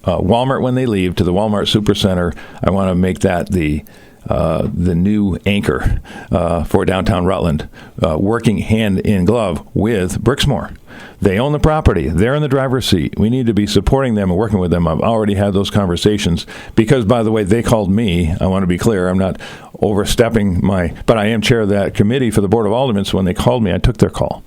Walmart when they leave to the Walmart Supercenter. I want to make that the new anchor for downtown Rutland, working hand in glove with Brixmore. They own the property. They're in the driver's seat. We need to be supporting them and working with them. I've already had those conversations because, by the way, they called me. I want to be clear. I'm not overstepping but I am chair of that committee for the Board of Aldermen, so when they called me, I took their call.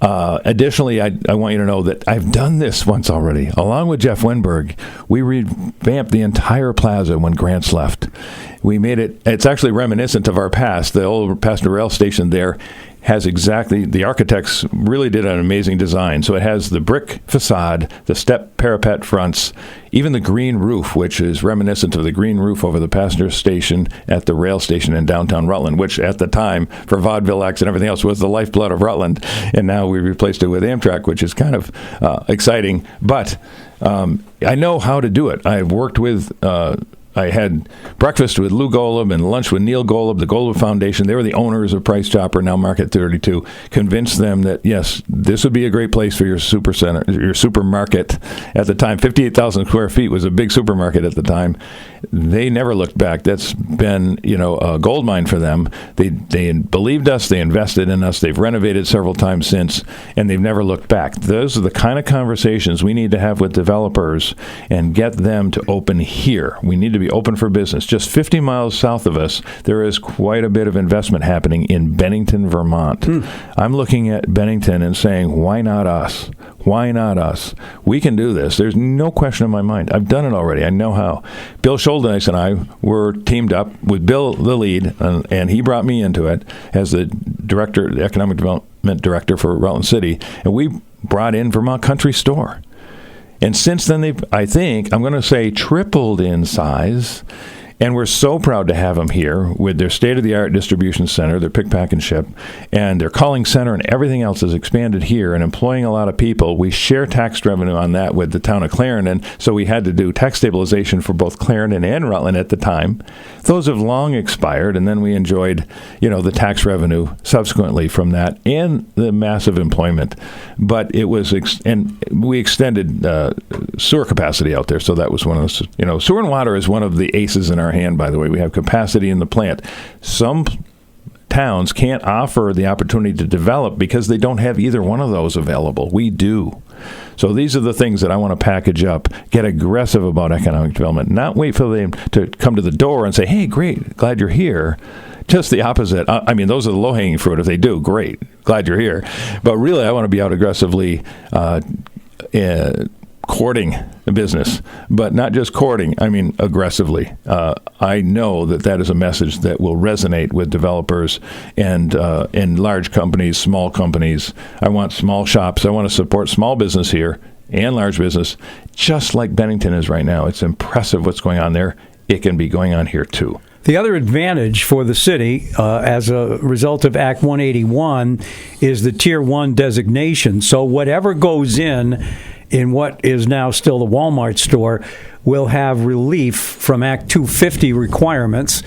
Additionally, I want you to know that I've done this once already. Along with Jeff Wenberg, we revamped the entire plaza when Grants left. We made it's actually reminiscent of our past. The old passenger rail station there has the architects really did an amazing design. So it has the brick facade, the step parapet fronts, even the green roof, which is reminiscent of the green roof over the passenger station at the rail station in downtown Rutland, which at the time, for vaudeville acts and everything else, was the lifeblood of Rutland. And now we replaced it with Amtrak, which is kind of exciting. But I know how to do it. I've worked with I had breakfast with Lou Golub and lunch with Neil Golub, the Golub Foundation. They were the owners of Price Chopper, now Market 32. Convinced them that, yes, this would be a great place for your supercenter, your supermarket. At the time, 58,000 square feet was a big supermarket at the time. They never looked back. That's been, a gold mine for them. They believed us. They invested in us. They've renovated several times since, and they've never looked back. Those are the kind of conversations we need to have with developers and get them to open here. We need to be open for business. Just 50 miles south of us, there is quite a bit of investment happening in Bennington, Vermont. I'm looking at Bennington and saying, why not us? Why not us? We can do this. There's no question in my mind. I've done it already. I know how. Bill Scholdenich and I were teamed up with Bill, the lead, and he brought me into it as the director, the economic development director for Rutland City, and we brought in Vermont Country Store. And since then, they've, I think, I'm going to say, tripled in size. And we're so proud to have them here with their state-of-the-art distribution center, their pick, pack, and ship, and their calling center and everything else is expanded here and employing a lot of people. We share tax revenue on that with the town of Clarendon, so we had to do tax stabilization for both Clarendon and Rutland at the time. Those have long expired, and then we enjoyed, the tax revenue subsequently from that and the massive employment. But it was, and we extended sewer capacity out there, so that was one of the, sewer and water is one of the aces in our hand, by the way. We have capacity in the plant. Some towns can't offer the opportunity to develop because they don't have either one of those available. We do. So these are the things that I want to package up, get aggressive about economic development, not wait for them to come to the door and say, hey, great, glad you're here. Just the opposite. I mean, those are the low-hanging fruit. If they do, great, glad you're here. But really, I want to be out aggressively courting the business, but not just courting, I mean aggressively. I know that is a message that will resonate with developers and large companies, small companies. I want small shops. I want to support small business here and large business, just like Bennington is right now. It's impressive what's going on there. It can be going on here too. The other advantage for the city as a result of Act 181 is the Tier 1 designation. So whatever goes in what is now still the Walmart store will have relief from Act 250 requirements.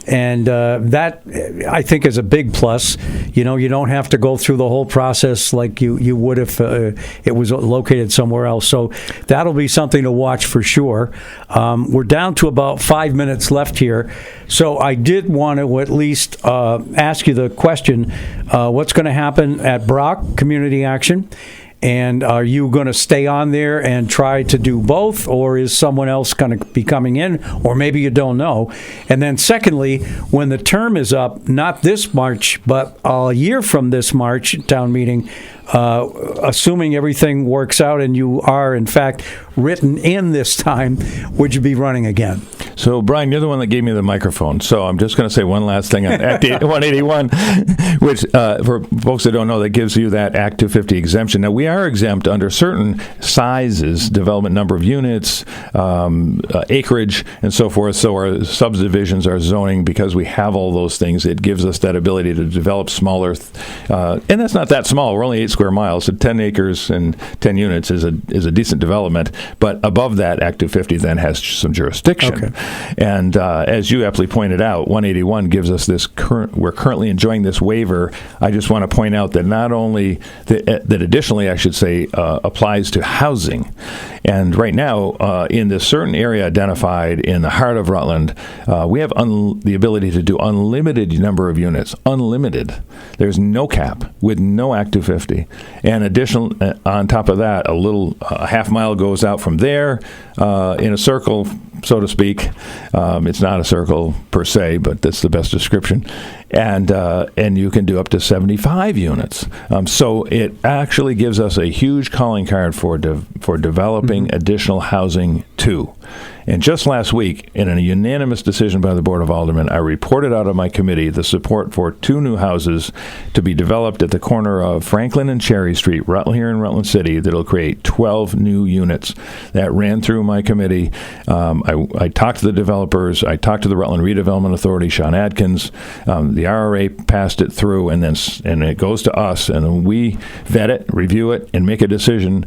And that, I think, is a big plus. You know, you don't have to go through the whole process like you would if it was located somewhere else. So that'll be something to watch for sure. We're down to about 5 minutes left here. So I did want to at least ask you the question, what's going to happen at Brock Community Action? And are you going to stay on there and try to do both, or is someone else going to be coming in, or maybe you don't know? And then secondly, when the term is up, not this March, but a year from this March town meeting, assuming everything works out and you are, in fact, written in this time, would you be running again? So, Brian, you're the one that gave me the microphone. So I'm just going to say one last thing on Act 181, which, for folks that don't know, that gives you that Act 250 exemption. Now, we are exempt under certain sizes, development number of units, acreage, and so forth. So our subdivisions, our zoning, because we have all those things, it gives us that ability to develop smaller, and that's not that small. We're only 8 square miles, so 10 acres and 10 units is a decent development. But above that, Act 250 then has some jurisdiction. Okay. And as you aptly pointed out, 181 gives us this we're currently enjoying this waiver. I just want to point out that not only that additionally, I should say, applies to housing. And right now, in this certain area identified in the heart of Rutland, we have the ability to do unlimited number of units. Unlimited. There's no cap with no Act 250. And additional, on top of that, a half mile goes out from there in a circle, so to speak. It's not a circle per se, but that's the best description. And you can do up to 75 units. So it actually gives us a huge calling card for developing additional housing too. And just last week, in a unanimous decision by the Board of Aldermen, I reported out of my committee the support for 2 new houses to be developed at the corner of Franklin and Cherry Street, here in Rutland City, that'll create 12 new units. That ran through my committee. I talked to the developers. I talked to the Rutland Redevelopment Authority, Sean Adkins. The RRA passed it through, and it goes to us, and we vet it, review it, and make a decision.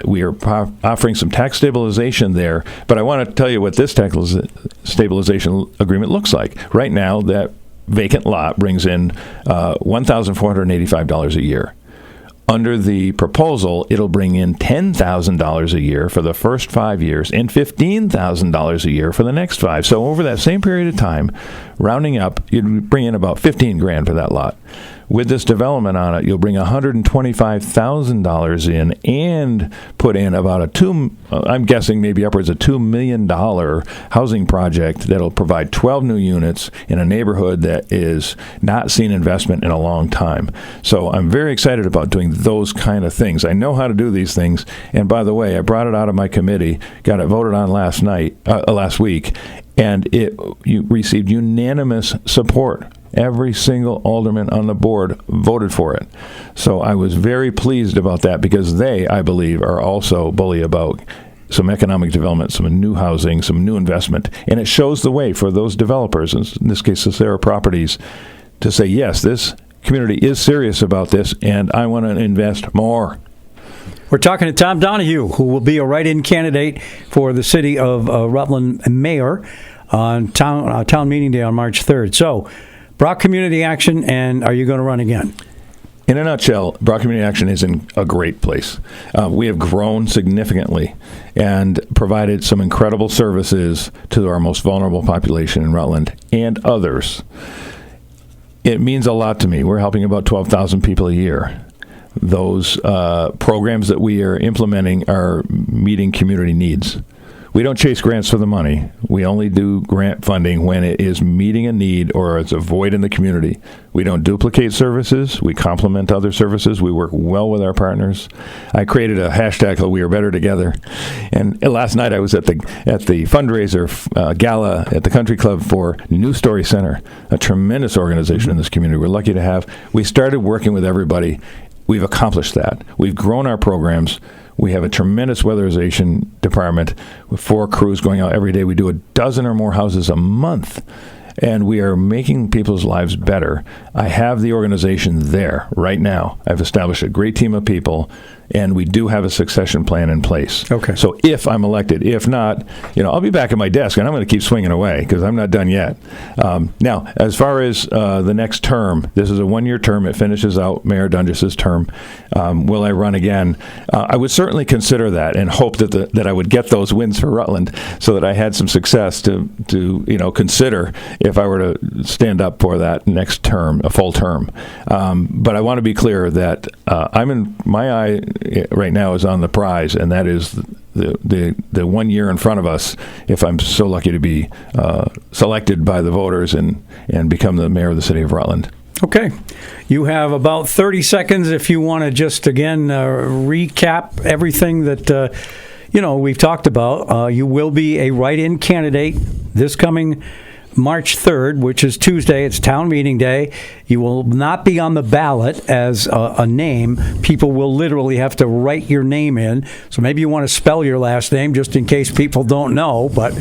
We are offering some tax stabilization there, but I want to tell you what this tax stabilization agreement looks like. Right now, that vacant lot brings in $1,485 a year. Under the proposal, it'll bring in $10,000 a year for the first 5 years and $15,000 a year for the next 5. So over that same period of time, rounding up, you'd bring in about $15,000 for that lot. With this development on it, you'll bring $125,000 in and put in about I'm guessing maybe upwards of $2 million housing project that'll provide 12 new units in a neighborhood that is not seen investment in a long time. So I'm very excited about doing those kind of things. I know how to do these things. And by the way, I brought it out of my committee, got it voted on last week, and you received unanimous support. Every single alderman on the board voted for it. So I was very pleased about that because they, I believe, are also bully about some economic development, some new housing, some new investment. And it shows the way for those developers, in this case, the Sarah Properties, to say, yes, this community is serious about this, and I want to invest more. We're talking to Tom Donahue, who will be a write-in candidate for the city of Rutland Mayor on town meeting day on March 3rd. So, Brock Community Action, and are you going to run again? In a nutshell, Brock Community Action is in a great place. We have grown significantly and provided some incredible services to our most vulnerable population in Rutland and others. It means a lot to me. We're helping about 12,000 people a year. Those programs that we are implementing are meeting community needs. We don't chase grants for the money. We only do grant funding when it is meeting a need or it's a void in the community. We don't duplicate services. We complement other services. We work well with our partners. I created a hashtag called We Are Better Together. And last night I was at the fundraiser gala at the Country Club for New Story Center, a tremendous organization in this community we're lucky to have. We started working with everybody. We've accomplished that. We've grown our programs. We have a tremendous weatherization department with 4 crews going out every day. We do a dozen or more houses a month, and we are making people's lives better. I have the organization there right now. I've established a great team of people, and we do have a succession plan in place. Okay. So if I'm elected, if not, I'll be back at my desk, and I'm going to keep swinging away because I'm not done yet. Now, as far as the next term, this is a one-year term. It finishes out Mayor Dungis's term. Will I run again? I would certainly consider that and hope that I would get those wins for Rutland so that I had some success to consider if I were to stand up for that next term, a full term. But I want to be clear that my eye right now is on the prize, and that is the 1 year in front of us, if I'm so lucky to be selected by the voters and become the mayor of the city of Rutland. Okay. You have about 30 seconds if you want to just, again, recap everything that, we've talked about. You will be a write-in candidate this coming March 3rd, which is Tuesday. It's town meeting day. You will not be on the ballot as a name. People will literally have to write your name in. So maybe you want to spell your last name just in case people don't know. But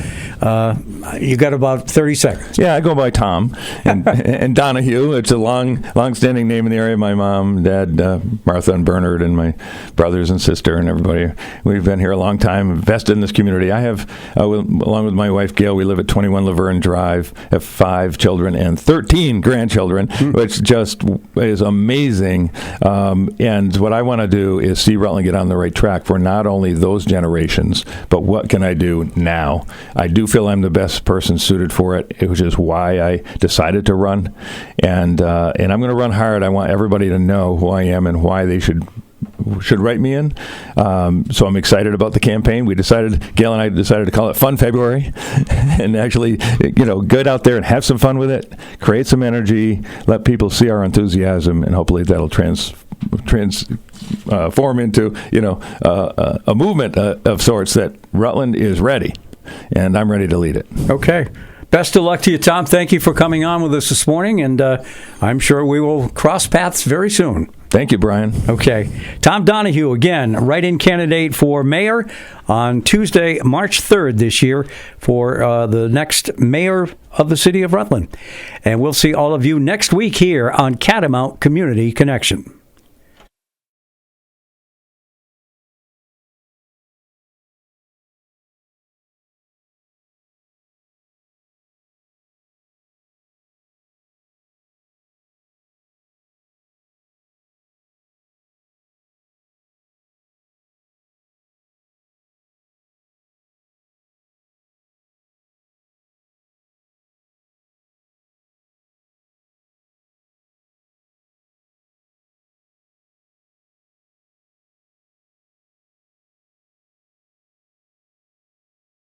you got about 30 seconds. Yeah, I go by Tom and Donahue. It's a long-standing name in the area. My mom, Dad, Martha and Bernard, and my brothers and sister and everybody. We've been here a long time, invested in this community. I have, along with my wife Gail, we live at 21 Laverne Drive. Have 5 children and 13 grandchildren, which just is amazing. And what I want to do is see Rutland get on the right track for not only those generations, but what can I do now? I do feel I'm the best person suited for it, which is why I decided to run. And I'm going to run hard. I want everybody to know who I am and why they should write me in. So I'm excited about the campaign. Gail and I decided to call it Fun February and actually, get out there and have some fun with it, create some energy, let people see our enthusiasm, and hopefully that'll transform into, a movement of sorts that Rutland is ready, and I'm ready to lead it. Okay. Best of luck to you, Tom. Thank you for coming on with us this morning, and I'm sure we will cross paths very soon. Thank you, Brian. Okay. Tom Donahue, again, write-in candidate for mayor on Tuesday, March 3rd this year for the next mayor of the city of Rutland. And we'll see all of you next week here on Catamount Community Connection.